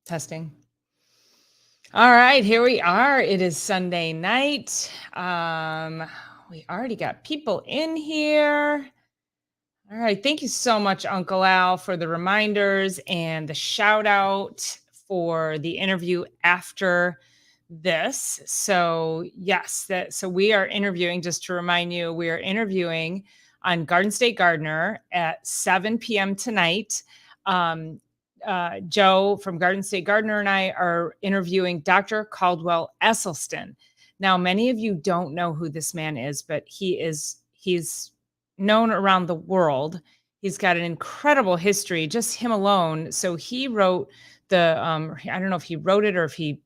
Testing. All right, here we are. It is Sunday night. We already got people in here. All right, thank you so much, Uncle Al, for the reminders and the shout out for the interview after this. So, yes, so we are interviewing, just to remind you, we are interviewing on Garden State Gardener at 7 p.m. tonight. Joe from Garden State Gardener and I are interviewing Dr. Caldwell Esselstyn. Now, many of you don't know who this man is, but he's known around the world. He's got an incredible history, just him alone. So he wrote I don't know if he wrote it or if he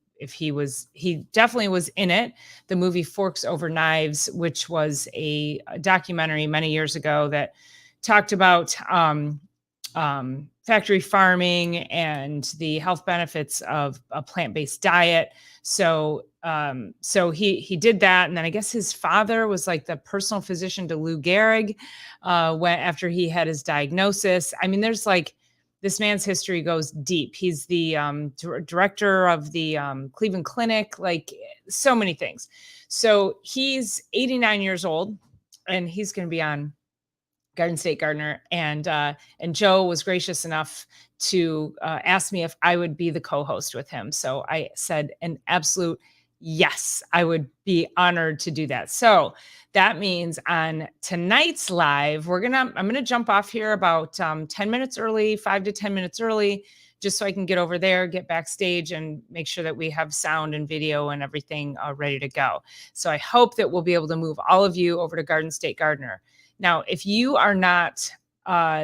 definitely was in it, the movie Forks Over Knives, which was a documentary many years ago that talked about factory farming and the health benefits of a plant-based diet. So he did that, and then I guess his father was like the personal physician to Lou Gehrig after he had his diagnosis. I mean, there's like, this man's history goes deep. He's the director of the Cleveland Clinic, like so many things. So he's 89 years old, and he's going to be on Garden State Gardener, and Joe was gracious enough to ask me if I would be the co-host with him. So I said an absolute yes, I would be honored to do that. So that means on tonight's live, I'm gonna jump off here about 10 minutes early, 5 to 10 minutes early, just so I can get over there, get backstage, and make sure that we have sound and video and everything ready to go. So I hope that we'll be able to move all of you over to Garden State Gardener. Now, if you are not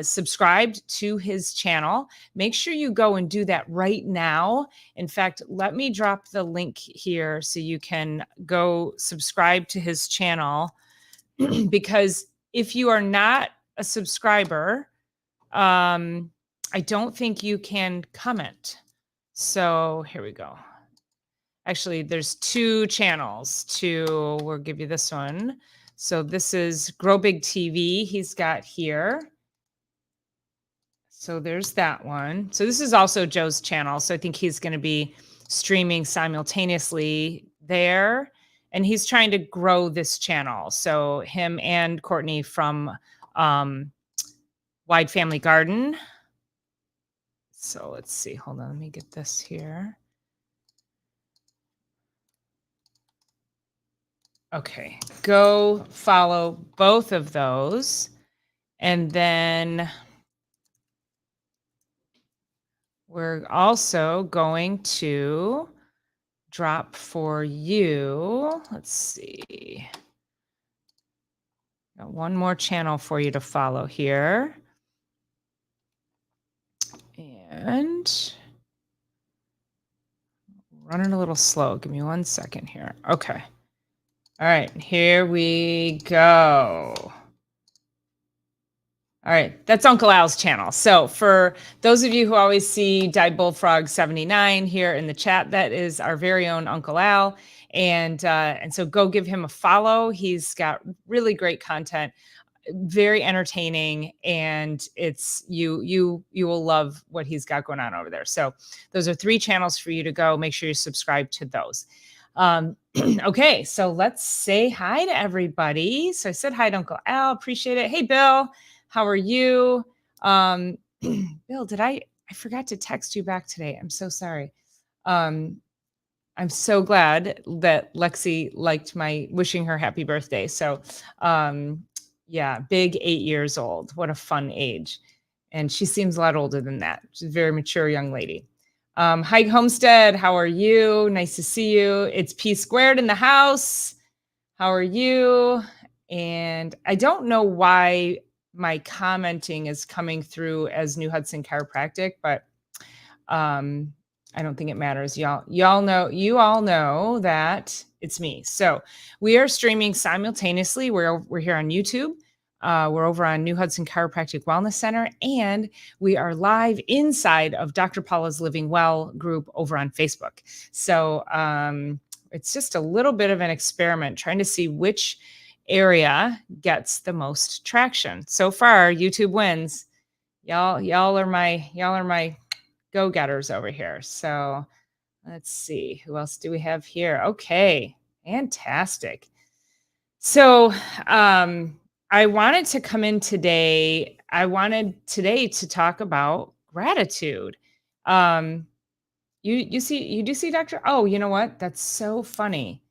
subscribed to his channel, make sure you go and do that right now. In fact, let me drop the link here so you can go subscribe to his channel, because if you are not a subscriber, I don't think you can comment. So here we go. Actually, there's two channels. We'll give you this one. So this is Grow Big TV he's got here. So there's that one. So this is also Joe's channel. So I think he's going to be streaming simultaneously there. And he's trying to grow this channel. So him and Courtney from Wide Family Garden. So let's see. Hold on. Let me get this here. Okay. Go follow both of those. And then we're also going to drop for you. Let's see. Got one more channel for you to follow here. And running a little slow. Give me 1 second here. Okay. All right, here we go. All right, that's Uncle Al's channel. So for those of you who always see Dyed Bullfrog 79 here in the chat, that is our very own Uncle Al. And so go give him a follow. He's got really great content, very entertaining, and it's you will love what he's got going on over there. So those are 3 channels for you to go. Make sure you subscribe to those. Okay, so let's say hi to everybody. So I said hi to Uncle Al, appreciate it. Hey, Bill, how are you? Bill, I forgot to text you back today. I'm so sorry. I'm so glad that Lexi liked my wishing her happy birthday. So, yeah, big 8 years old. What a fun age. And she seems a lot older than that. She's a very mature young lady. Hi, Homestead. How are you? Nice to see you. It's P Squared in the house. How are you? And I don't know why my commenting is coming through as New Hudson Chiropractic, but I don't think it matters. You all know that it's me. So we are streaming simultaneously. We're here on YouTube. We're over on New Hudson Chiropractic Wellness Center, and we are live inside of Dr. Paula's Living Well group over on Facebook. So it's just a little bit of an experiment, trying to see which area gets the most traction. So far, YouTube wins. Y'all are my go-getters over here. So let's see, who else do we have here? Okay, fantastic. So I wanted to come in today. I wanted today to talk about gratitude. Um, you do see Dr. Oh, you know what? That's so funny.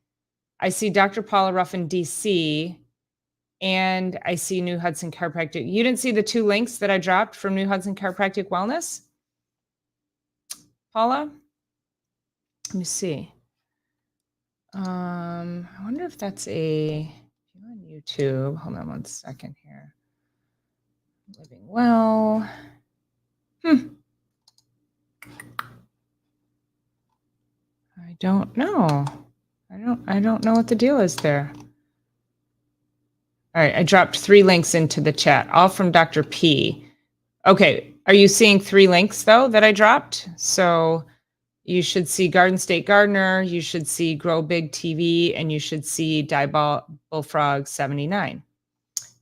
I see Dr. Paula Ruff in DC and I see New Hudson Chiropractic. You didn't see the two links that I dropped from New Hudson Chiropractic Wellness? Paula? Let me see. I wonder if that's on YouTube. Hold on one second here. Living well. I don't know. I don't know what the deal is there. All right, I dropped 3 links into the chat, all from Dr. P. Okay, are you seeing 3 links though that I dropped? So you should see Garden State Gardener, you should see Grow Big TV, and you should see Bullfrog 79.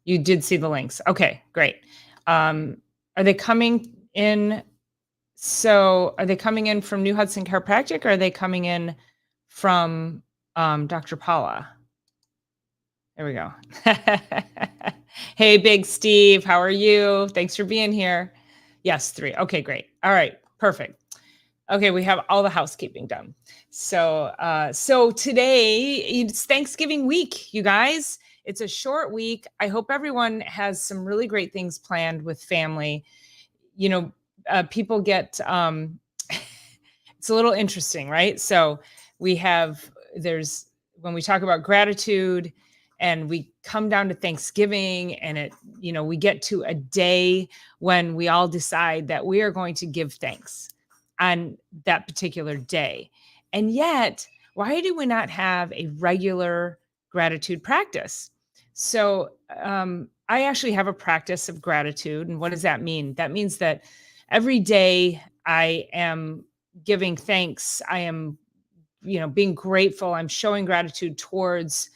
You did see the links. Okay, great. Are they coming in? So are they coming in from New Hudson Chiropractic or are they coming in from Dr. Paula? There we go. Hey, Big Steve, how are you? Thanks for being here. Yes, 3. Okay, great. All right, perfect. Okay, we have all the housekeeping done. So today it's Thanksgiving week, you guys. It's a short week. I hope everyone has some really great things planned with family. You know, people get it's a little interesting, right? So there's when we talk about gratitude and we come down to Thanksgiving and we get to a day when we all decide that we are going to give thanks on that particular day. And yet, why do we not have a regular gratitude practice? So I actually have a practice of gratitude. And what does that mean? That means that every day I am giving thanks. I am, being grateful. I'm showing gratitude towards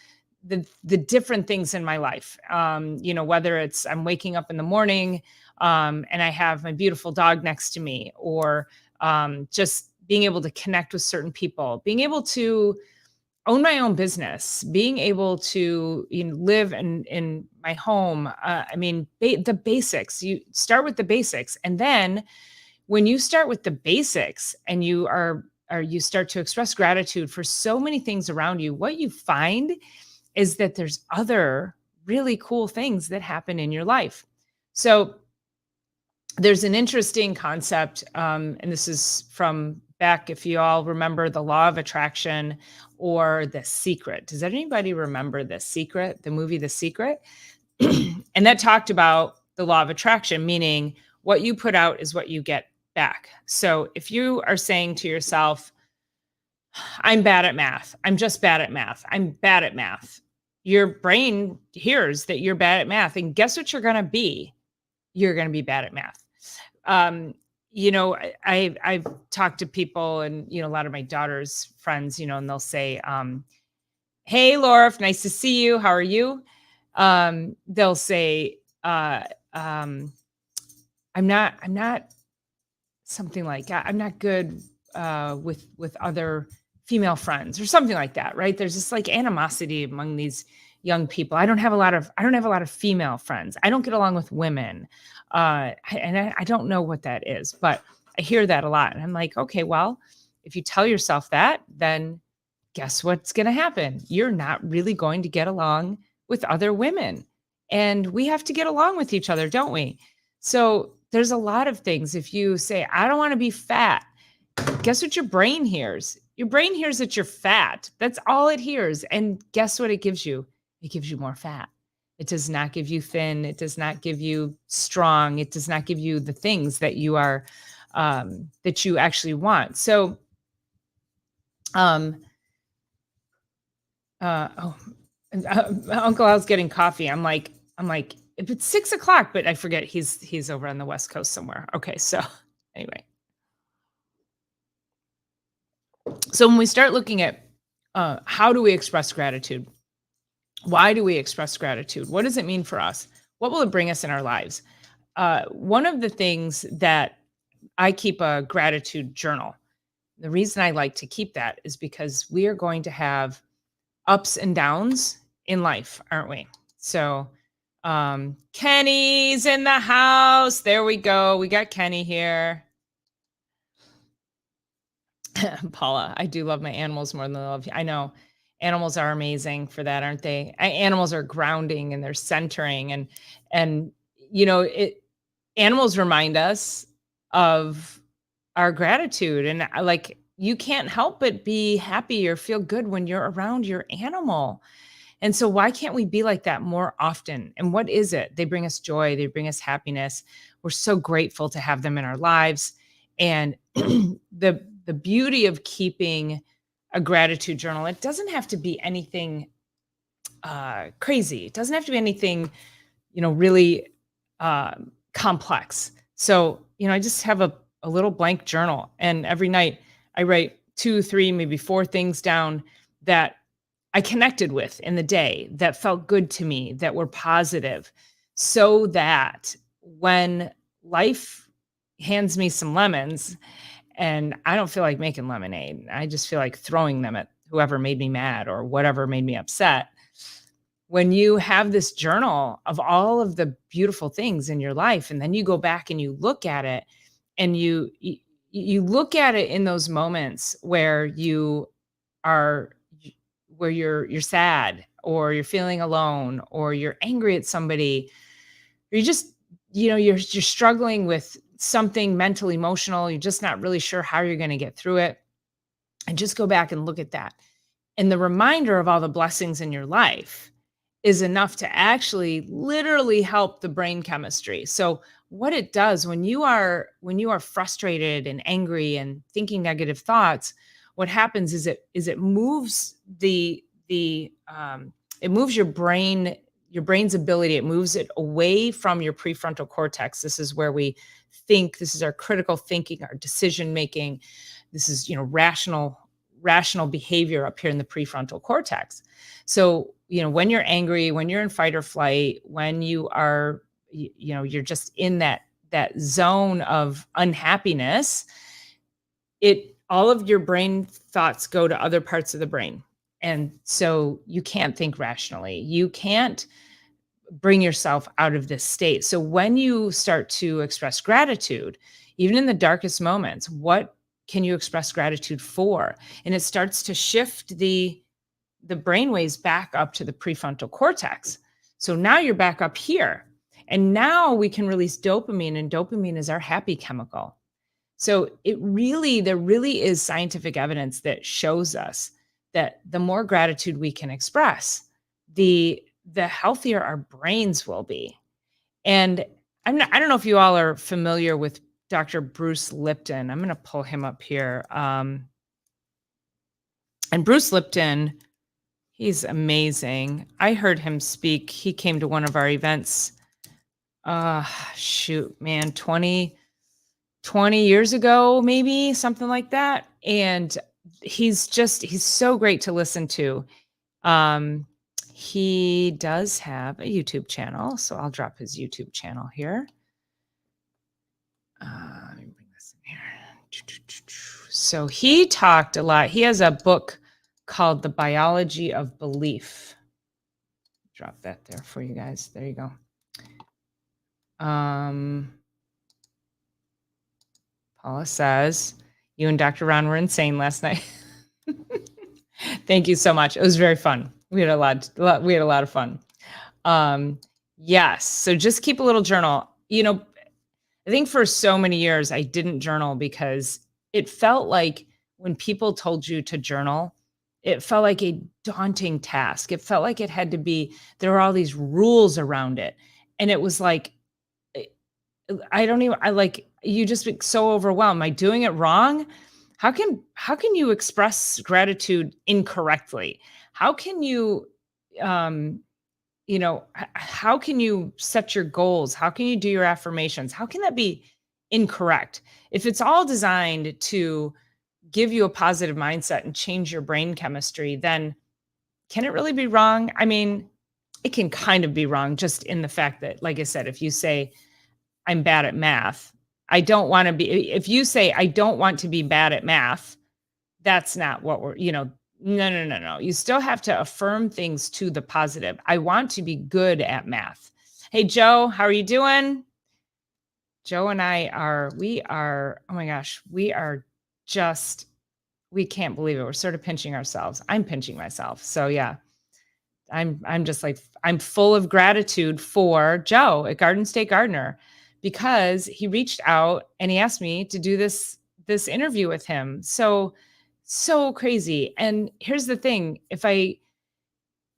the different things in my life. Whether it's I'm waking up in the morning and I have my beautiful dog next to me, or just being able to connect with certain people, being able to own my own business, being able to live in my home. The basics. You start with the basics, and then when you start with the basics and you start to express gratitude for so many things around you, what you find is that there's other really cool things that happen in your life. So there's an interesting concept, and this is from back, if you all remember, the law of attraction or The Secret. Does anybody remember The Secret, the movie The Secret? And that talked about the law of attraction, meaning what you put out is what you get back. So if you are saying to yourself, I'm bad at math, I'm just bad at math, I'm bad at math, your brain hears that you're bad at math. And guess what you're going to be? You're going to be bad at math. I've talked to people and, a lot of my daughter's friends, and they'll say, hey, Laura, nice to see you. How are you? They'll say, I'm not something like, I'm not good with other female friends or something like that, right? There's this like animosity among these young people. I don't have a lot of female friends. I don't get along with women. I don't know what that is, but I hear that a lot. And I'm like, okay, well, if you tell yourself that, then guess what's going to happen? You're not really going to get along with other women. And we have to get along with each other, don't we? So there's a lot of things. If you say, I don't want to be fat, guess what your brain hears? Your brain hears that you're fat. That's all it hears. And guess what it gives you? It gives you more fat. It does not give you thin. It does not give you strong. It does not give you the things that you are, that you actually want. So, Uncle Al's getting coffee. I'm like, if it's 6:00, but I forget he's over on the West Coast somewhere. Okay. So anyway. So when we start looking at how do we express gratitude? Why do we express gratitude? What does it mean for us? What will it bring us in our lives? One of the things that I keep a gratitude journal. The reason I like to keep that is because we are going to have ups and downs in life, aren't we? So, Kenny's in the house. There we go. We got Kenny here. Paula, I do love my animals more than I love you. I know animals are amazing for that, aren't they? Animals are grounding and they're centering and it animals remind us of our gratitude and like you can't help but be happy or feel good when you're around your animal. And so why can't we be like that more often? And what is it? They bring us joy, they bring us happiness. We're so grateful to have them in our lives. And the beauty of keeping a gratitude journal, it doesn't have to be anything crazy. It doesn't have to be anything, really complex. So, I just have a little blank journal and every night I write 2, 3, maybe 4 things down that I connected with in the day that felt good to me, that were positive, so that when life hands me some lemons and I don't feel like making lemonade, I just feel like throwing them at whoever made me mad or whatever made me upset. When you have this journal of all of the beautiful things in your life, and then you go back and you look at it and you look at it in those moments where are where you're sad or you're feeling alone or you're angry at somebody or you just you're struggling with something mental emotional, you're just not really sure how you're going to get through it, and just go back and look at that, and the reminder of all the blessings in your life is enough to actually literally help the brain chemistry. So what it does when you are frustrated and angry and thinking negative thoughts, what happens is it moves it moves your brain's ability, it moves it away from your prefrontal cortex. This is where we think, this is our critical thinking, our decision making. This is, rational behavior up here in the prefrontal cortex. So, when you're angry, when you're in fight or flight, when you are, you're just in that zone of unhappiness, all of your brain thoughts go to other parts of the brain. And so you can't think rationally. You can't bring yourself out of this state. So when you start to express gratitude, even in the darkest moments, what can you express gratitude for? And it starts to shift the brainwaves back up to the prefrontal cortex. So now you're back up here. And now we can release dopamine, and dopamine is our happy chemical. So there really is scientific evidence that shows us that the more gratitude we can express, the healthier our brains will be. And I don't know if you all are familiar with Dr. Bruce Lipton. I'm going to pull him up here. And Bruce Lipton, he's amazing. I heard him speak. He came to one of our events. 20 years ago, maybe something like that. And he's so great to listen to. He does have a YouTube channel, so I'll drop his YouTube channel here. Let me bring this in here. So he talked a lot. He has a book called The Biology of Belief. Drop that there for you guys. There you go. Paula says, you and Dr. Ron were insane last night. Thank you so much. It was very fun. We had a lot of fun. Yes. So just keep a little journal. I think for so many years I didn't journal because it felt like when people told you to journal, it felt like a daunting task. It felt like there were all these rules around it. And it was like, you just get so overwhelmed. Am I doing it wrong? How can you express gratitude incorrectly? How can you, how can you set your goals? How can you do your affirmations? How can that be incorrect? If it's all designed to give you a positive mindset and change your brain chemistry, then can it really be wrong? I mean, it can kind of be wrong just in the fact that, like I said, if you say, I'm bad at math, I don't want to be, if you say, I don't want to be bad at math, that's not what we're, no, no, no, no. You still have to affirm things to the positive. I want to be good at math. Hey, Joe, how are you doing? Joe and oh my gosh, we can't believe it. We're sort of pinching ourselves. I'm pinching myself. So yeah, I'm just like, I'm full of gratitude for Joe at Garden State Gardener, because he reached out and he asked me to do this interview with him. So crazy. And here's the thing, if I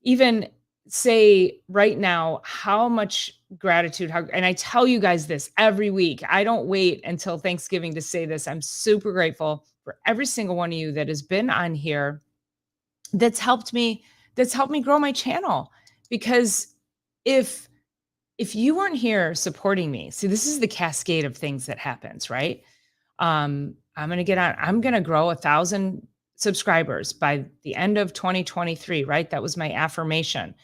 even say right now how much gratitude, and I tell you guys this every week, I don't wait until Thanksgiving to say this. I'm super grateful for every single one of you that has been on here, that's helped me grow my channel. Because if you weren't here supporting me, see, this is the cascade of things that happens, right? I'm going to grow 1,000 subscribers by the end of 2023, right? That was my affirmation.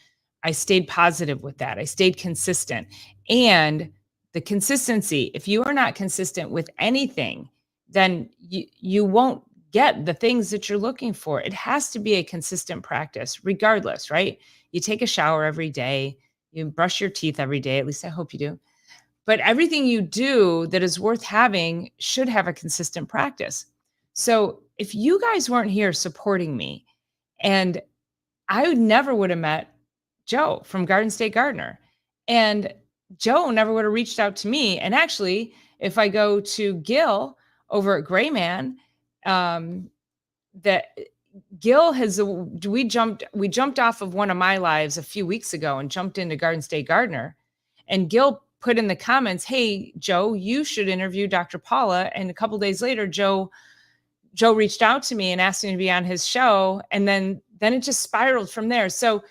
I stayed positive with that. I stayed consistent. And the consistency, if you are not consistent with anything, then you won't get the things that you're looking for. It has to be a consistent practice, regardless, right? You take a shower every day, you brush your teeth every day, at least I hope you do. But everything you do that is worth having should have a consistent practice. So if you guys weren't here supporting me, and I never would have met Joe from Garden State Gardener, and Joe never would have reached out to me. And actually, if I go to Gil over at Grayman, that Gil we jumped off of one of my lives a few weeks ago and jumped into Garden State Gardener, and Gil put in the comments, hey, Joe, you should interview Dr. Paula. And a couple of days later, Joe reached out to me and asked me to be on his show. And then it just spiraled from there. So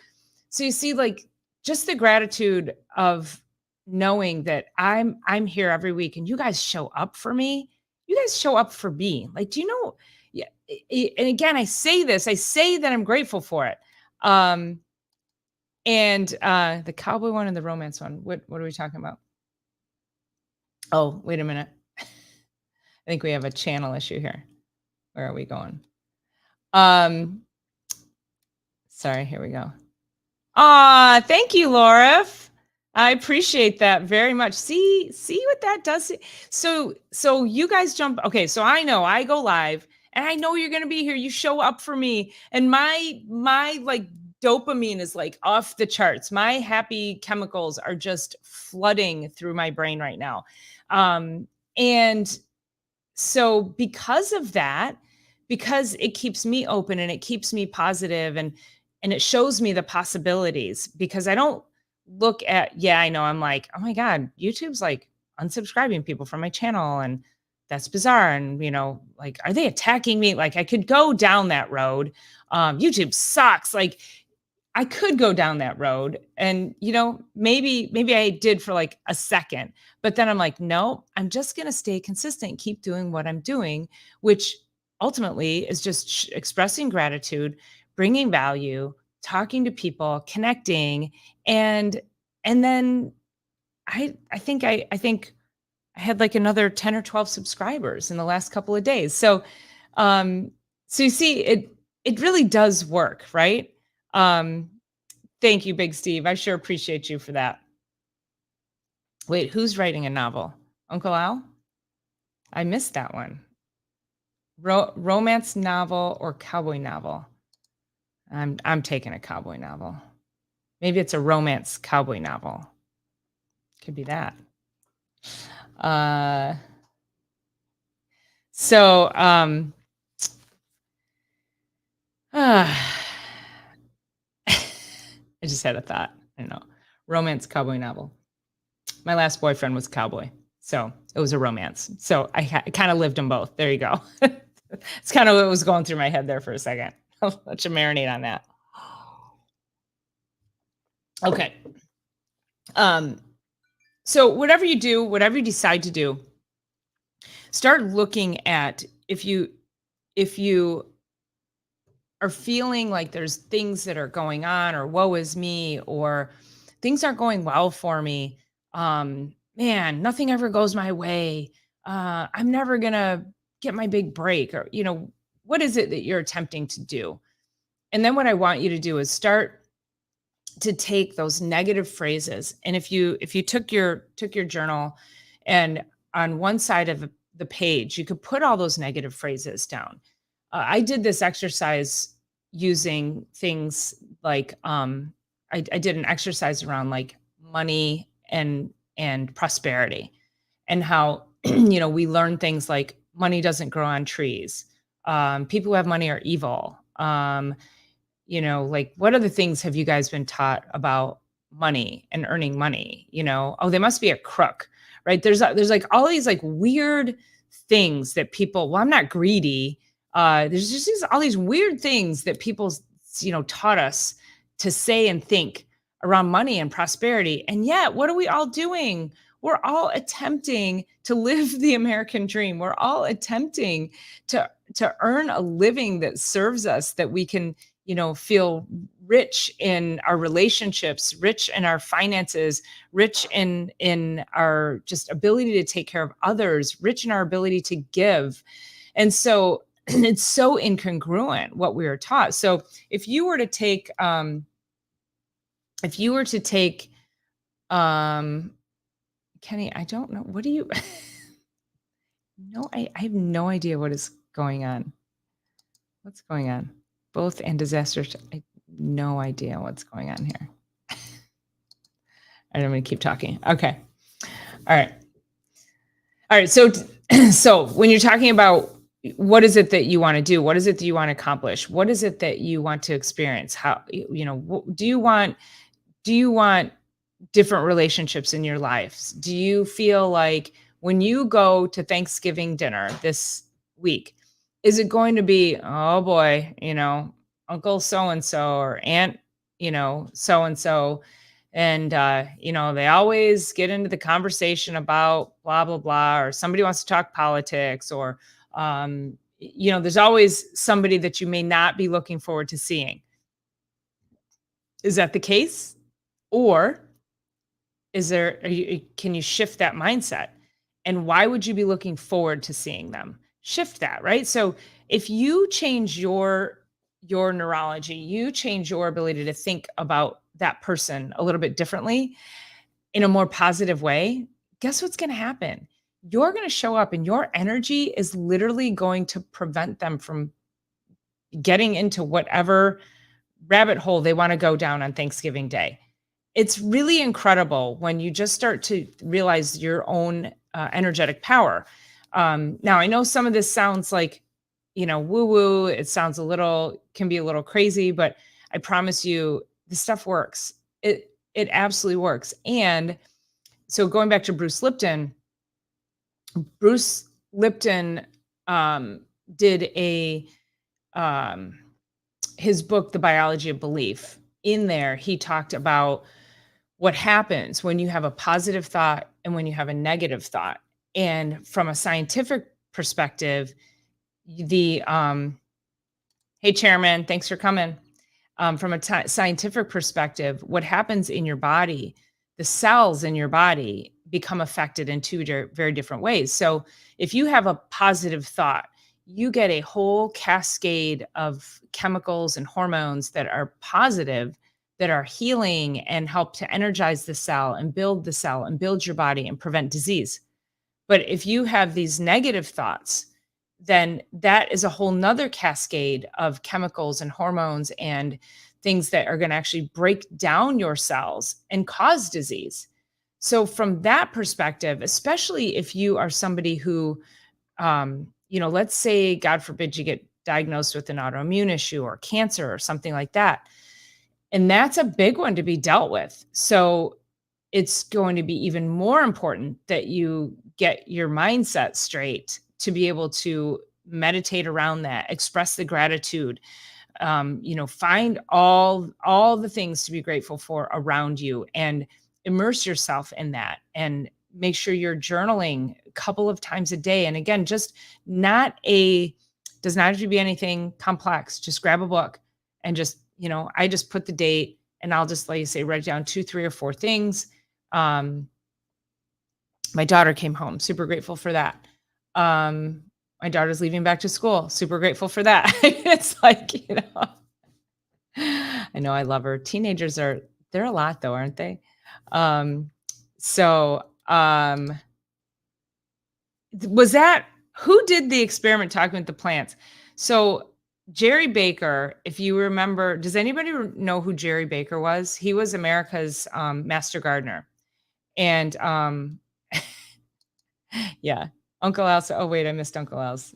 you see, like, just the gratitude of knowing that I'm here every week and you guys show up for me. You guys show up for me. Like, do you know? Yeah. And again, I say that I'm grateful for it. And the cowboy one and the romance one, what are we talking about? Oh, wait a minute. I think we have a channel issue here. Where are we going? Sorry, here we go. Thank you, Laura. I appreciate that very much. See what that does. So you guys jump. Okay, so I know I go live and I know you're going to be here. You show up for me, and my like dopamine is like off the charts. My happy chemicals are just flooding through my brain right now. And so because of that, because it keeps me open and it keeps me positive, and it shows me the possibilities, because I don't look at, I know, I'm like, oh my God, YouTube's like unsubscribing people from my channel, and that's bizarre. And, like, are they attacking me? Like, I could go down that road. YouTube sucks. Like, I could go down that road, and, maybe I did for like a second, but then I'm like, no, I'm just going to stay consistent, keep doing what I'm doing, which ultimately is just expressing gratitude, bringing value, talking to people, connecting. And then I think I had like another 10 or 12 subscribers in the last couple of days. So you see, it really does work, right? Thank you, Big Steve. I sure appreciate you for that. Wait, who's writing a novel? Uncle Al? I missed that one. Romance novel or cowboy novel? I'm taking a cowboy novel. Maybe it's a romance cowboy novel. Could be that. I just had a thought. I don't know. Romance cowboy novel. My last boyfriend was a cowboy, so it was a romance. So I kind of lived them both. There you go. It's kind of what was going through my head there for a second. I'll let you marinate on that. Okay. So whatever you do, whatever you decide to do, start looking at, if you are feeling like there's things that are going on, or woe is me, or things aren't going well for me. Man, nothing ever goes my way. I'm never going to get my big break, or, what is it that you're attempting to do? And then what I want you to do is start to take those negative phrases. And if you took your journal, and on one side of the page, you could put all those negative phrases down. I did this exercise using things like, I did an exercise around like money and prosperity, and how we learn things like money doesn't grow on trees. People who have money are evil. Like, what other things have you guys been taught about money and earning money? Oh, they must be a crook, right? There's like all these like weird things that people, well, I'm not greedy. There's just all these weird things that people, taught us to say and think around money and prosperity. And yet, what are we all doing? We're all attempting to live the American dream. We're all attempting to earn a living that serves us, that we can, feel rich in our relationships, rich in our finances, rich in our just ability to take care of others, rich in our ability to give. And so it's so incongruent what we were taught. So if you were to take Kenny, I don't know. What do you no, I have no idea what is going on. What's going on? Both and disasters. I have no idea what's going on here. All right, I'm going to keep talking. Okay. All right. So when you're talking about what is it that you want to do, what is it that you want to accomplish, what is it that you want to experience, how, do you want different relationships in your lives? Do you feel like when you go to Thanksgiving dinner this week, is it going to be, oh boy, Uncle so-and-so or Aunt, so-and-so, and, they always get into the conversation about blah, blah, blah, or somebody wants to talk politics, or, there's always somebody that you may not be looking forward to seeing. Is that the case? Or can you shift that mindset? And why would you be looking forward to seeing them? Shift that, right? So if you change your neurology, you change your ability to think about that person a little bit differently, in a more positive way, guess what's going to happen? You're going to show up, and your energy is literally going to prevent them from getting into whatever rabbit hole they want to go down on Thanksgiving Day. It's really incredible when you just start to realize your own energetic power. Now, I know some of this sounds like, woo-woo. It can be a little crazy, but I promise you, this stuff works. It absolutely works. And so going back to Bruce Lipton did his book, The Biology of Belief. In there, he talked about what happens when you have a positive thought and when you have a negative thought. And from a scientific perspective, hey, Chairman, thanks for coming. From a scientific perspective, what happens in your body, the cells in your body become affected in two very different ways. So if you have a positive thought, you get a whole cascade of chemicals and hormones that are positive, that are healing and help to energize the cell and build your body and prevent disease. But if you have these negative thoughts, then that is a whole nother cascade of chemicals and hormones and things that are going to actually break down your cells and cause disease. So from that perspective, especially if you are somebody who, let's say, God forbid, you get diagnosed with an autoimmune issue or cancer or something like that. And that's a big one to be dealt with. So it's going to be even more important that you get your mindset straight to be able to meditate around that, express the gratitude, find all the things to be grateful for around you, and immerse yourself in that, and make sure you're journaling a couple of times a day. And again, does not have to be anything complex. Just grab a book and just, I just put the date, and I'll just, like you say, write down 2, 3, or 4 things. My daughter came home, super grateful for that. My daughter's leaving back to school. Super grateful for that. It's like, I know I love her. Teenagers they're a lot though, aren't they? Um, so, was that who did the experiment talking with the plants? So Jerry Baker, if you remember, does anybody know who Jerry Baker was? He was America's master gardener. And yeah, Uncle Al's. Oh, wait, I missed Uncle Al's.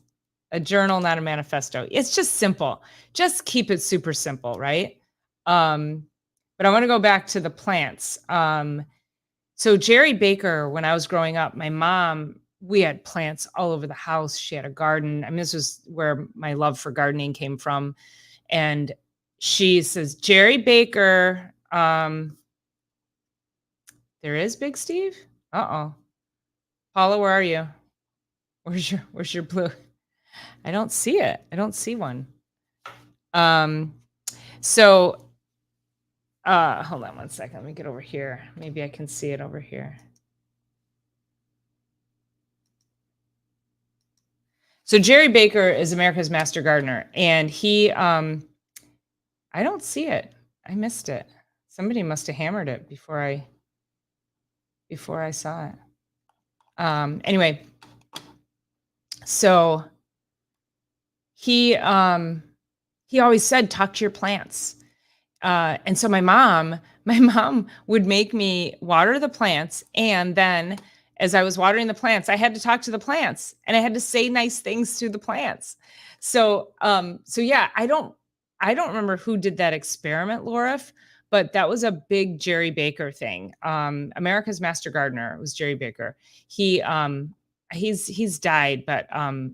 A journal, not a manifesto. It's just simple. Just keep it super simple, right? Um, but I want to go back to the plants. So Jerry Baker, when I was growing up, my mom, we had plants all over the house. She had a garden. I mean, this was where my love for gardening came from. And she says, Jerry Baker, there is Big Steve? Uh-oh. Paula, where are you? Where's your blue? I don't see it. I don't see one. So hold on one second. Let me get over here. Maybe I can see it over here. So Jerry Baker is America's master gardener, and he I don't see it. I missed it. Somebody must have hammered it before I saw it. Anyway, so he always said, talk to your plants. And so my mom would make me water the plants. And then as I was watering the plants, I had to talk to the plants and I had to say nice things to the plants. So, yeah, I don't remember who did that experiment, Laura, but that was a big Jerry Baker thing. America's master gardener was Jerry Baker. He's died, but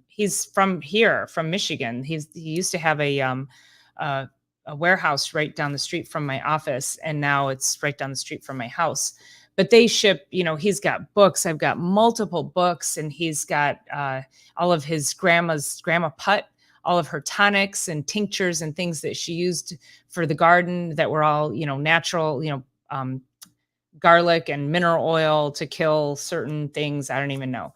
he's from here, from Michigan. He used to have a warehouse right down the street from my office, and now it's right down the street from my house. But they ship, he's got books. I've got multiple books, and he's got all of his grandma Putt, all of her tonics and tinctures and things that she used for the garden that were all, natural, garlic and mineral oil to kill certain things. I don't even know.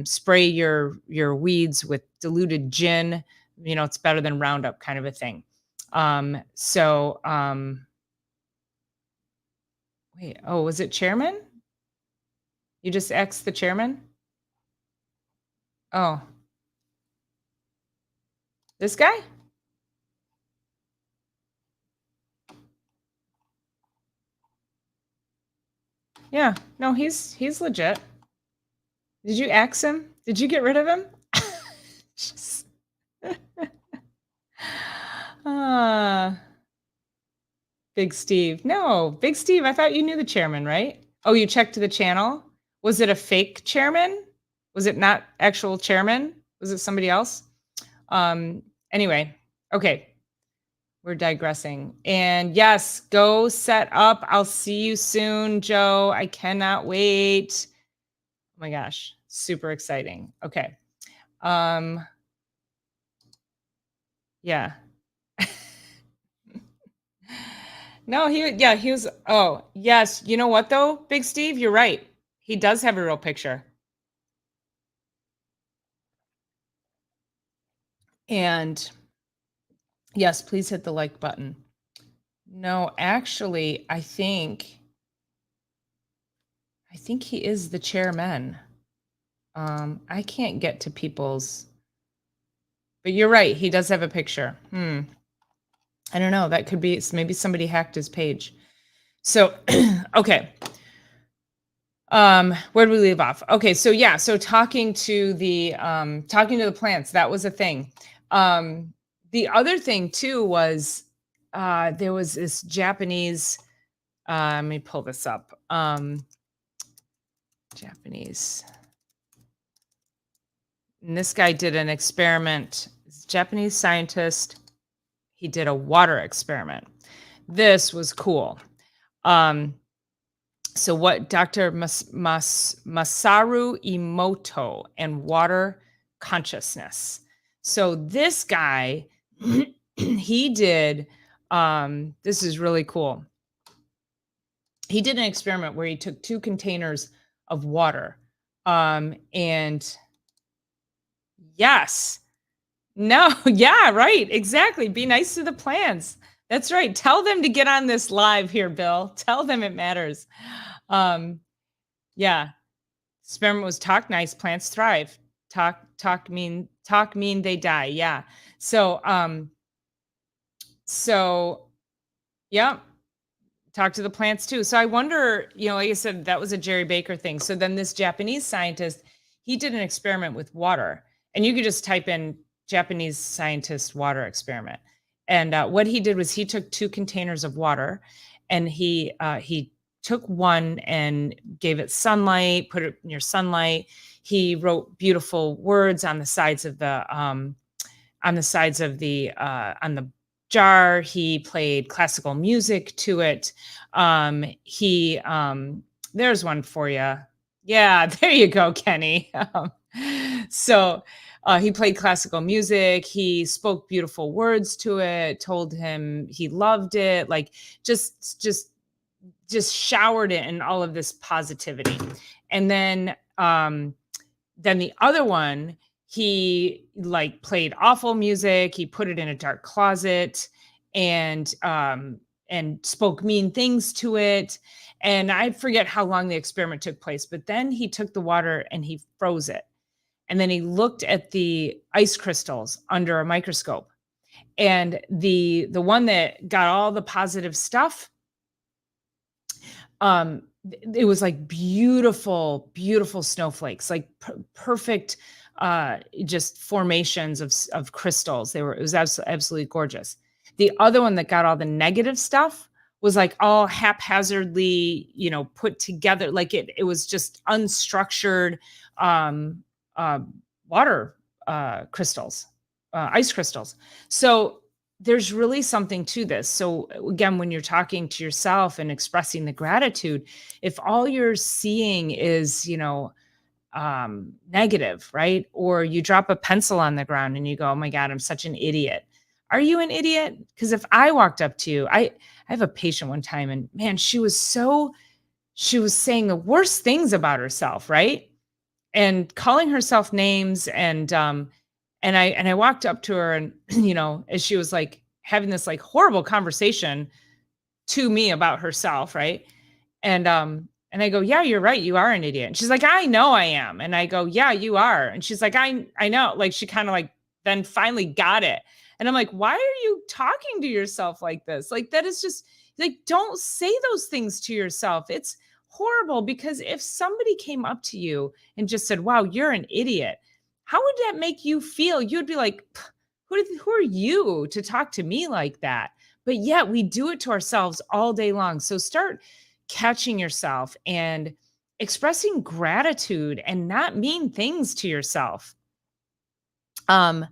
Spray your weeds with diluted gin. It's better than Roundup, kind of a thing. Wait, was it chairman? You just X the chairman? Oh, this guy? Yeah, no, he's legit. Did you X him? Did you get rid of him? Just- Big Steve. No, Big Steve, I thought you knew the chairman, right? Oh, you checked the channel? Was it a fake chairman? Was it not actual chairman? Was it somebody else? Anyway, okay. We're digressing. And yes, go set up. I'll see you soon, Joe. I cannot wait. Oh my gosh, super exciting. Okay. Yeah. No, he was, oh, yes. You know what though, Big Steve, you're right. He does have a real picture. And yes, please hit the like button. No, actually, I think he is the chairman. I can't get to people's, but you're right. He does have a picture. I don't know. That could be, maybe somebody hacked his page. So, okay. Where did we leave off? Okay. So yeah. So talking to the plants, that was a thing. The other thing too was, there was this Japanese, let me pull this up. Japanese. And this guy did an experiment. This Japanese scientist. He did a water experiment. This was cool. So what Dr. Masaru Emoto and water consciousness. So this guy, he did, this is really cool. He did an experiment where he took 2 containers of water, and Yes. No, yeah, right, exactly, be nice to the plants. That's right, tell them to get on this live here, Bill. Tell them it matters. Um, yeah, experiment was talk nice, plants thrive. Talk mean they die, yeah. So, so, yep. Talk to the plants too. So I wonder, like I said, that was a Jerry Baker thing. So then this Japanese scientist, he did an experiment with water, and you could just type in Japanese scientist water experiment. And what he did was he took two containers of water, and he took one and gave it sunlight, put it near sunlight. He wrote beautiful words on the sides of the jar. He played classical music to it. He There's one for you. Yeah, there you go, Kenny. So he played classical music. He spoke beautiful words to it. Told him he loved it. Like just showered it in all of this positivity. And then the other one, he like played awful music. He put it in a dark closet and spoke mean things to it. And I forget how long the experiment took place, but then he took the water and he froze it. And then he looked at the ice crystals under a microscope. And the one that got all the positive stuff, it was like beautiful snowflakes, like perfect just formations of crystals. It was absolutely gorgeous. The other one that got all the negative stuff was like all haphazardly, put together. Like it was just unstructured um uh water crystals, ice crystals. So there's really something to this. So again, when you're talking to yourself and expressing the gratitude, if all you're seeing is, negative, right? Or you drop a pencil on the ground and you go, "Oh my God, I'm such an idiot." Are you an idiot? Because if I walked up to you, I have a patient one time, and man, she was saying the worst things about herself, right? And calling herself names, and I walked up to her, and as she was like having this like horrible conversation to me about herself, right? And I go, "Yeah, you're right. You are an idiot." And she's like, "I know I am." And I go, "Yeah, you are." And she's like, I know." Like she kind of like then finally got it. And I'm like, "Why are you talking to yourself like this? Like that is just like don't say those things to yourself. It's horrible because if somebody came up to you and just said, 'Wow, you're an idiot.' How would that make you feel?" You'd be like, who are you to talk to me like that?" But yet we do it to ourselves all day long. So start catching yourself and expressing gratitude and not mean things to yourself. Um,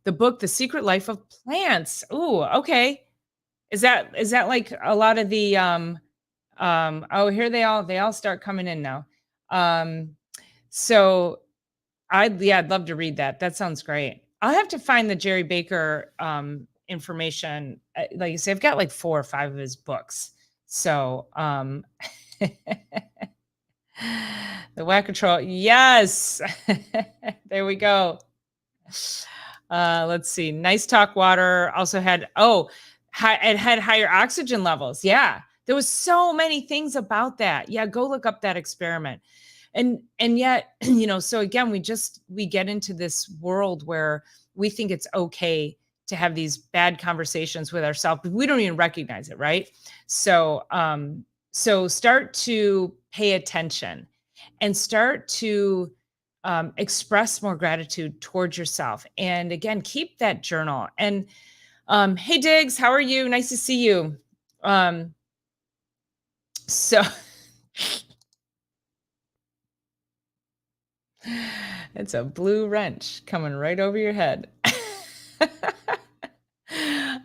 the book, The Secret Life of Plants. Ooh, okay. Is that like a lot of the oh, here they all start coming in now. Um, so I'd love to read that. That sounds great. I'll have to find the Jerry Baker information. Like you say, I've got like 4 or 5 of his books. So the Whack Control. Yes. There we go. Let's see. Nice Talk Water also had, it had higher oxygen levels. Yeah. There was so many things about that. Yeah, go look up that experiment. And yet, so again, we get into this world where we think it's okay to have these bad conversations with ourselves, but we don't even recognize it, right? So start to pay attention and start to express more gratitude towards yourself. And again, keep that journal. And hey, Diggs, how are you? Nice to see you. So it's a blue wrench coming right over your head.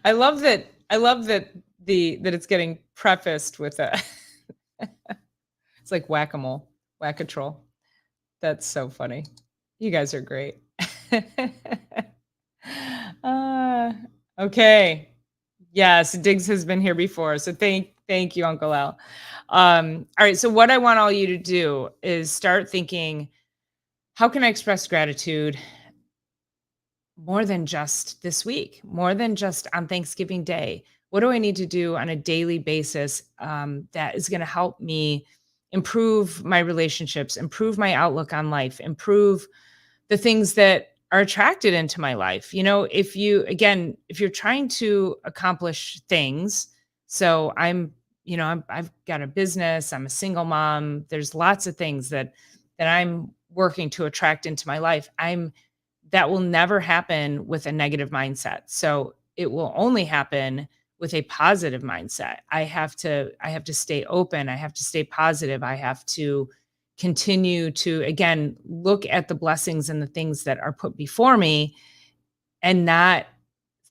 I love that that it's getting prefaced with a it's like whack-a-mole, whack-a-troll. That's so funny. You guys are great. uh, okay. Yes, Diggs has been here before. So thank you, Uncle Al. All right. So what I want all you to do is start thinking, how can I express gratitude more than just this week, more than just on Thanksgiving Day? What do I need to do on a daily basis that is going to help me improve my relationships, improve my outlook on life, improve the things that are attracted into my life? If you, again, if you're trying to accomplish things, so I've got a business, I'm a single mom, there's lots of things that I'm working to attract into my life. That will never happen with a negative mindset. So it will only happen with a positive mindset. I have to stay open. I have to stay positive. I have to continue to, again, look at the blessings and the things that are put before me, and not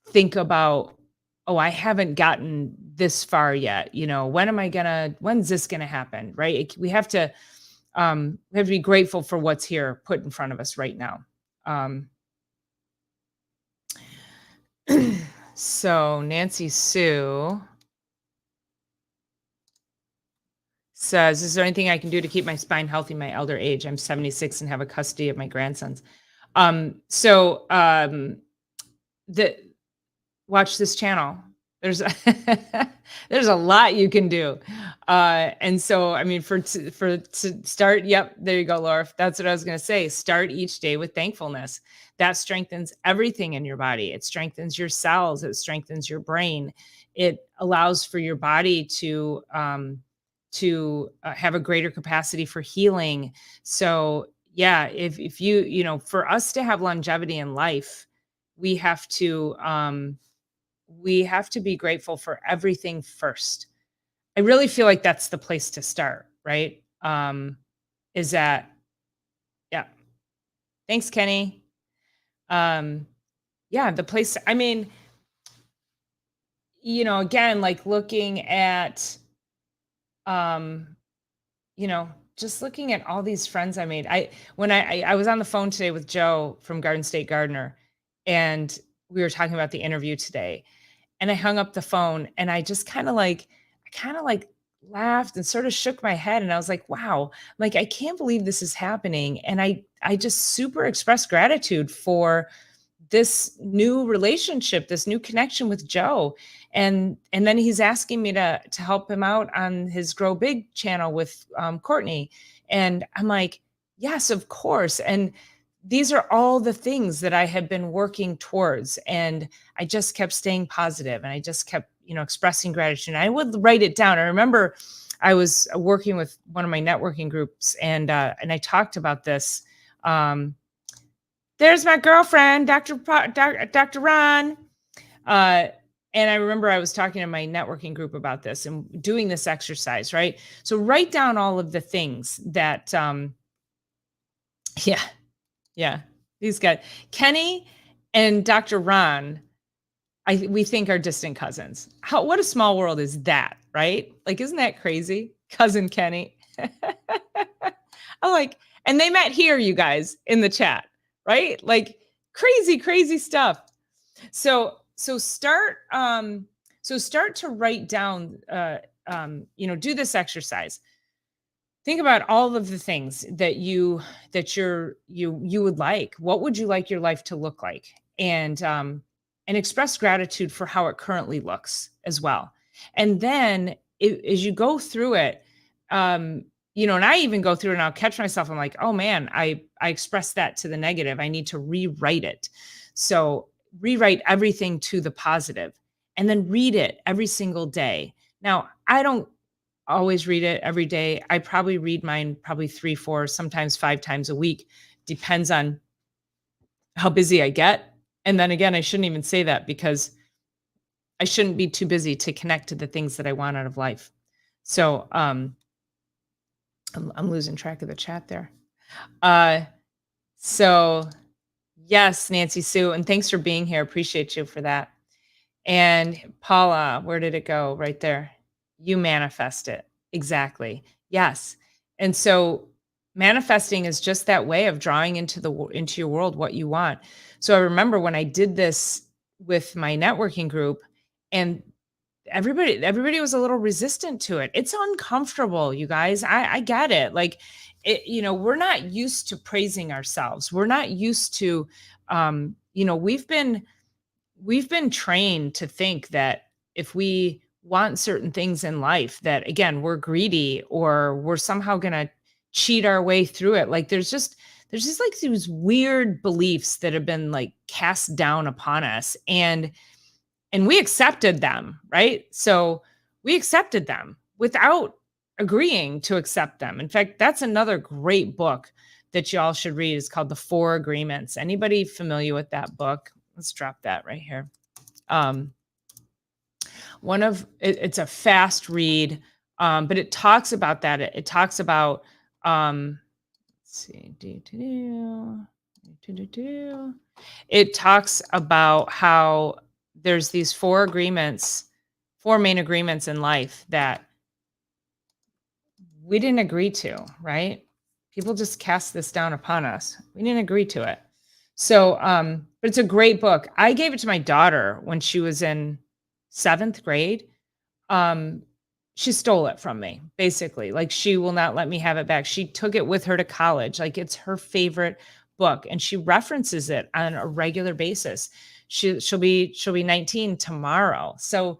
think about, oh, I haven't gotten this far yet. When's this gonna happen? Right. We have to be grateful for what's here put in front of us right now. Um, So Nancy Sue says, "Is there anything I can do to keep my spine healthy in my elder age? I'm 76 and have a custody of my grandsons." So the Watch this channel. There's there's a lot you can do. And so, I mean, to start, yep, there you go, Laura. That's what I was going to say. Start each day with thankfulness. That strengthens everything in your body. It strengthens your cells. It strengthens your brain. It allows for your body to have a greater capacity for healing. So, yeah, if for us to have longevity in life, we have to be grateful for everything first. I really feel like that's the place to start, right? Is that, yeah. Thanks, Kenny. Yeah, the place, I mean, again, like looking at, um, just looking at all these friends I made. I was on the phone today with Joe from Garden State Gardener, and we were talking about the interview today. And I hung up the phone, and I kind of like laughed and sort of shook my head, and I was like, wow, like, I can't believe this is happening. And I just super expressed gratitude for this new relationship, this new connection with Joe. And then he's asking me to help him out on his Grow Big channel with Courtney. And I'm like, yes, of course. And these are all the things that I had been working towards. And I just kept staying positive, and I just kept, expressing gratitude. And I would write it down. I remember I was working with one of my networking groups, and I talked about this. There's my girlfriend, Dr. Ron. And I remember I was talking to my networking group about this and doing this exercise, right? So write down all of the things that, yeah, yeah, these guys, Kenny and Dr. Ron, we think are distant cousins. What a small world is that, right? Like, isn't that crazy? Cousin Kenny. I'm like, and they met here, you guys, in the chat, right? Like, crazy, crazy stuff. So start to write down, do this exercise. Think about all of the things that you would like. What would you like your life to look like? And express gratitude for how it currently looks as well. And then as you go through it, and I even go through it and I'll catch myself. I'm like, oh man, I expressed that to the negative. I need to rewrite it. So rewrite everything to the positive, and then read it every single day. Now, I don't always read it every day. I probably read mine probably 3, 4, sometimes 5 times a week. Depends on how busy I get. And then again, I shouldn't even say that, because I shouldn't be too busy to connect to the things that I want out of life. So I'm losing track of the chat there. So yes, Nancy Sue, and thanks for being here. Appreciate you for that. And Paula, where did it go? Right there. You manifest it. Exactly. Yes. And so manifesting is just that way of drawing into your world what you want. So I remember when I did this with my networking group, and everybody was a little resistant to it. It's uncomfortable, you guys. I get it. Like, we're not used to praising ourselves. We're not used to we've been trained to think that if we want certain things in life, that again, we're greedy or we're somehow going to cheat our way through it. Like there's just like these weird beliefs that have been like cast down upon us, and we accepted them, right? So we accepted them without agreeing to accept them. In fact, that's another great book that y'all should read. Is called The Four Agreements. Anybody familiar with that book? Let's drop that right here. Um, it's a fast read, but it talks about that. It talks about let's see, it talks about how there's these four main agreements in life that we didn't agree to, right? People just cast this down upon us. We didn't agree to it. So, but it's a great book. I gave it to my daughter when she was in 7th grade. Um, she stole it from me, basically. Like she will not let me have it back. She took it with her to college. Like it's her favorite book, and she references it on a regular basis. She'll be 19 tomorrow. So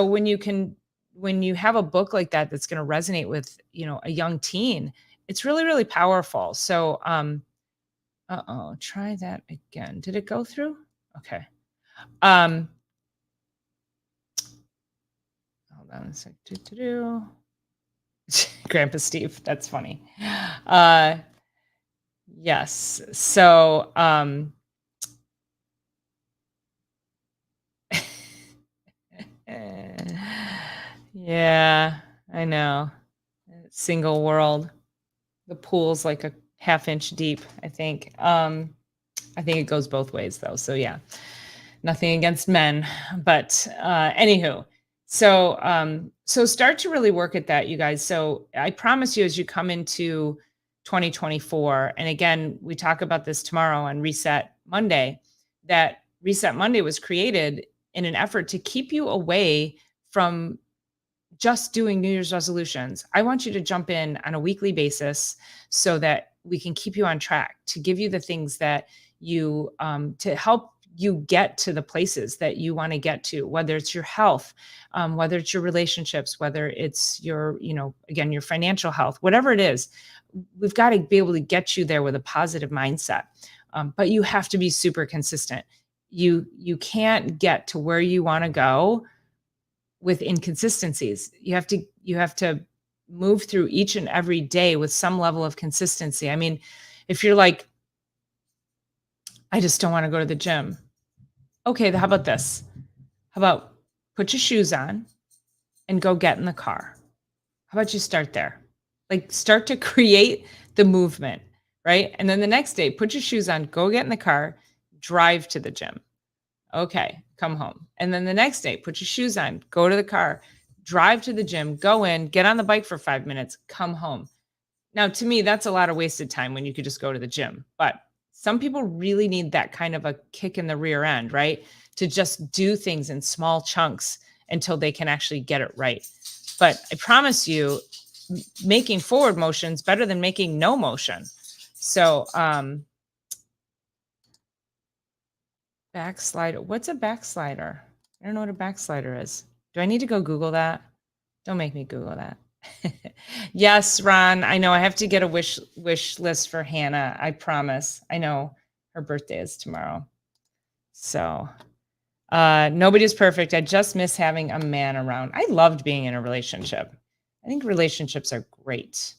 when you have a book like that that's going to resonate with, a young teen, it's really, really powerful. So, try that again. Did it go through? Okay. Um, hold on a sec. Grandpa Steve. That's funny. Yes. So, yeah, I know. Single world. The pool's like a half inch deep, I think. I think it goes both ways though. So yeah, nothing against men, but anywho, so start to really work at that, you guys. So I promise you, as you come into 2024, and again, we talk about this tomorrow on Reset Monday, that Reset Monday was created in an effort to keep you away from just doing New Year's resolutions. I want you to jump in on a weekly basis so that we can keep you on track, to give you the things that to help you get to the places that you want to get to, whether it's your health, whether it's your relationships, whether it's your, again, your financial health, whatever it is. We've got to be able to get you there with a positive mindset. But you have to be super consistent. You can't get to where you want to go with inconsistencies. You have to move through each and every day with some level of consistency. I mean, if you're like, I just don't want to go to the gym. Okay, how about this? How about put your shoes on and go get in the car? How about you start there? Like start to create the movement, right? And then the next day, put your shoes on, go get in the car, drive to the gym. Okay, come home. And then the next day, put your shoes on, go to the car, drive to the gym, go in, get on the bike for 5 minutes, come home. Now, to me, that's a lot of wasted time when you could just go to the gym. But some people really need that kind of a kick in the rear end, right? To just do things in small chunks until they can actually get it right. But I promise you, making forward motion is better than making no motion. So, backslider. What's a backslider? I don't know what a backslider is. Do I need to go Google that? Don't make me Google that. Yes, Ron, I know I have to get a wish list for Hannah. I promise. I know her birthday is tomorrow. So, nobody's perfect. I just miss having a man around. I loved being in a relationship. I think relationships are great.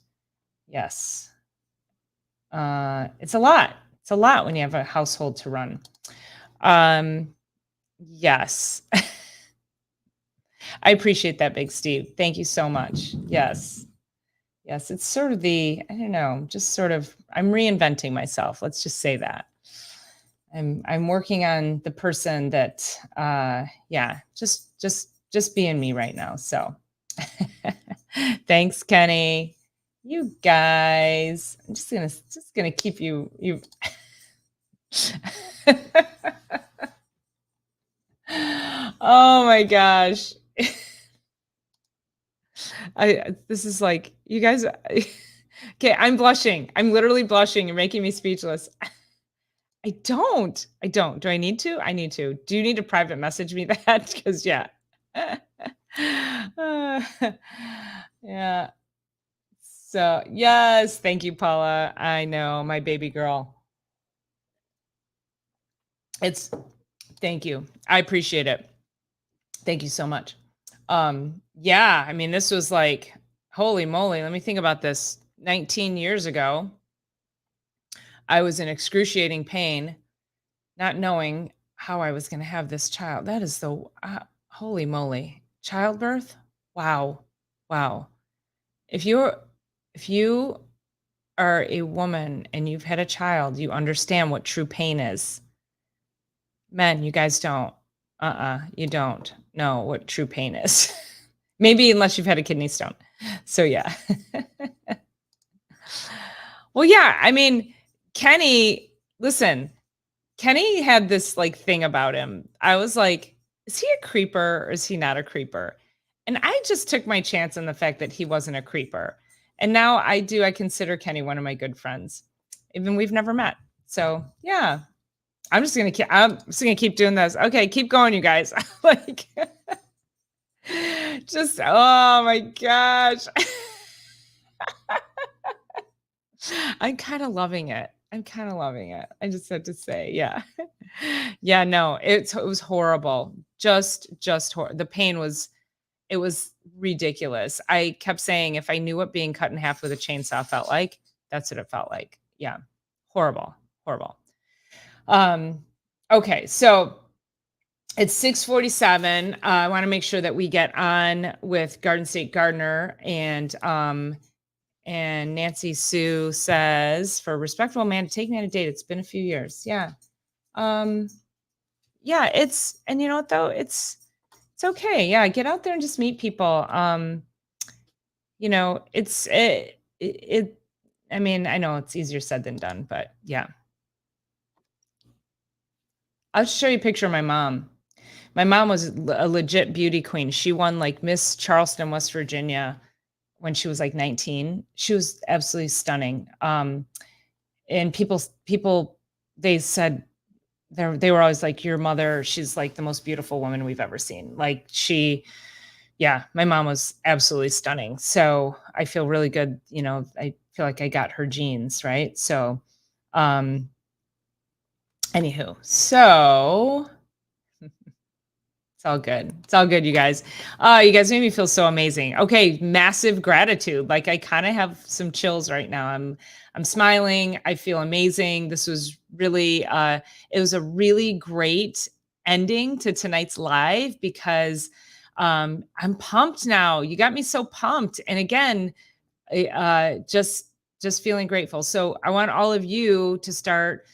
Yes. It's a lot. It's a lot when you have a household to run. Yes. I appreciate that, Big Steve. Thank you so much. Yes. Yes, it's sort of I don't know, just sort of, I'm reinventing myself. Let's just say that. I'm working on the person that, yeah, just being me right now. So thanks, Kenny. You guys, I'm just gonna keep you. Oh my gosh. This is like, you guys. Okay, I'm blushing. I'm literally blushing. You're making me speechless. I don't. Do I need to? I need to. Do you need to private message me that? Because yeah. Uh, yeah. So yes, thank you, Paula. I know my baby girl. It's thank you. I appreciate it. Thank you so much. Yeah, I mean, this was like, holy moly, let me think about this. 19 years ago, I was in excruciating pain, not knowing how I was going to have this child. That is the holy moly. Childbirth? Wow. Wow. If you're if you are a woman and you've had a child, you understand what true pain is. Men, you guys don't. You don't know what true pain is. Maybe unless you've had a kidney stone. So yeah. Well, yeah, I mean, Kenny, listen, Kenny had this like thing about him. I was like, is he a creeper or is he not a creeper? And I just took my chance on the fact that he wasn't a creeper. And now I consider Kenny one of my good friends, even we've never met. So yeah, I'm just gonna keep doing this. Okay, keep going, you guys. Like, just oh my gosh. I'm kind of loving it. I'm kind of loving it. I just had to say, yeah. Yeah, no, it was horrible. The pain was it was ridiculous. I kept saying if I knew what being cut in half with a chainsaw felt like, that's what it felt like. Yeah. Horrible. Horrible. Okay, so it's 6:47. I want to make sure that we get on with Garden State Gardener and Nancy Sue says, for a respectable man to take me on a date, it's been a few years. Yeah. Um, yeah, and you know what though? It's okay. Yeah, get out there and just meet people. You know, I mean, I know it's easier said than done, but yeah. I'll show you a picture of my mom. My mom was a legit beauty queen. She won like Miss Charleston, West Virginia when she was like 19. She was absolutely stunning. And people they said they were always like, your mother, she's like the most beautiful woman we've ever seen. Like yeah, my mom was absolutely stunning. So I feel really good. You know, I feel like I got her genes, right? So, anywho, so it's all good. It's all good, you guys. You guys made me feel so amazing. Okay, massive gratitude. Like I kind of have some chills right now. I'm smiling. I feel amazing. This was really it was a really great ending to tonight's live because I'm pumped now. You got me so pumped. And again, just feeling grateful. So I want all of you to start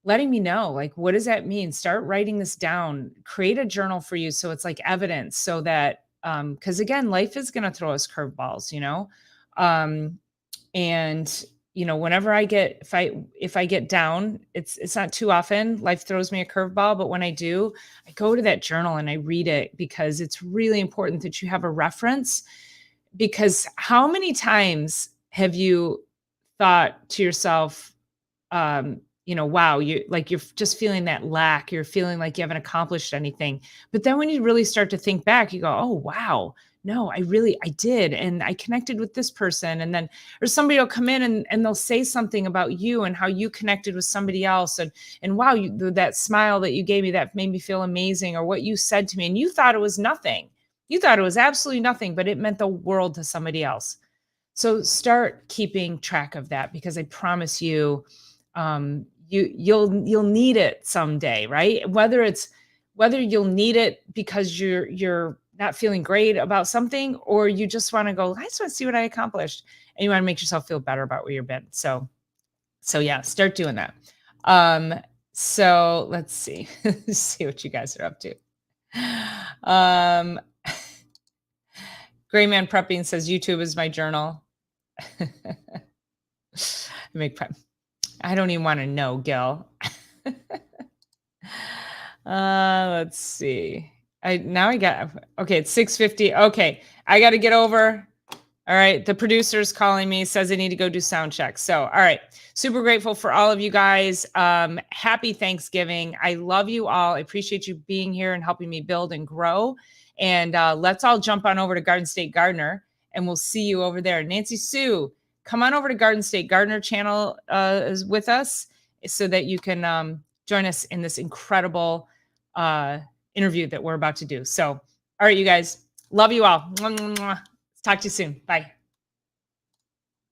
letting me know, like, what does that mean? Start writing this down, create a journal for you. So it's like evidence so that, cause again, life is going to throw us curveballs, you know? Um, and you know, whenever if I get down, it's not too often life throws me a curveball, but when I do, I go to that journal and I read it because it's really important that you have a reference. Because how many times have you thought to yourself, you know, wow, you're just feeling that lack, you're feeling like you haven't accomplished anything. But then when you really start to think back, you go, oh, wow, no, I did. And I connected with this person. And then, or somebody will come in and they'll say something about you and how you connected with somebody else. And wow, that smile that you gave me, that made me feel amazing, or what you said to me. And you thought it was nothing. You thought it was absolutely nothing, but it meant the world to somebody else. So start keeping track of that, because I promise you, you'll need it someday, right? Whether you'll need it because you're not feeling great about something, or you just want to go, I just want to see what I accomplished, and you want to make yourself feel better about where you've been. So yeah, start doing that. So let's see, see what you guys are up to. Gray Man Prepping says YouTube is my journal. I don't even want to know, Gil. Let's see. Okay, it's 6:50. Okay, I got to get over. All right. The producer's calling me, says I need to go do sound check. So, all right. Super grateful for all of you guys. Happy Thanksgiving. I love you all. I appreciate you being here and helping me build and grow. And let's all jump on over to Garden State Gardener, and we'll see you over there. Nancy Sue, come on over to Garden State Gardener channel is with us so that you can join us in this incredible interview that we're about to do. So, all right, you guys, love you all. Mwah, mwah, mwah. Talk to you soon. Bye.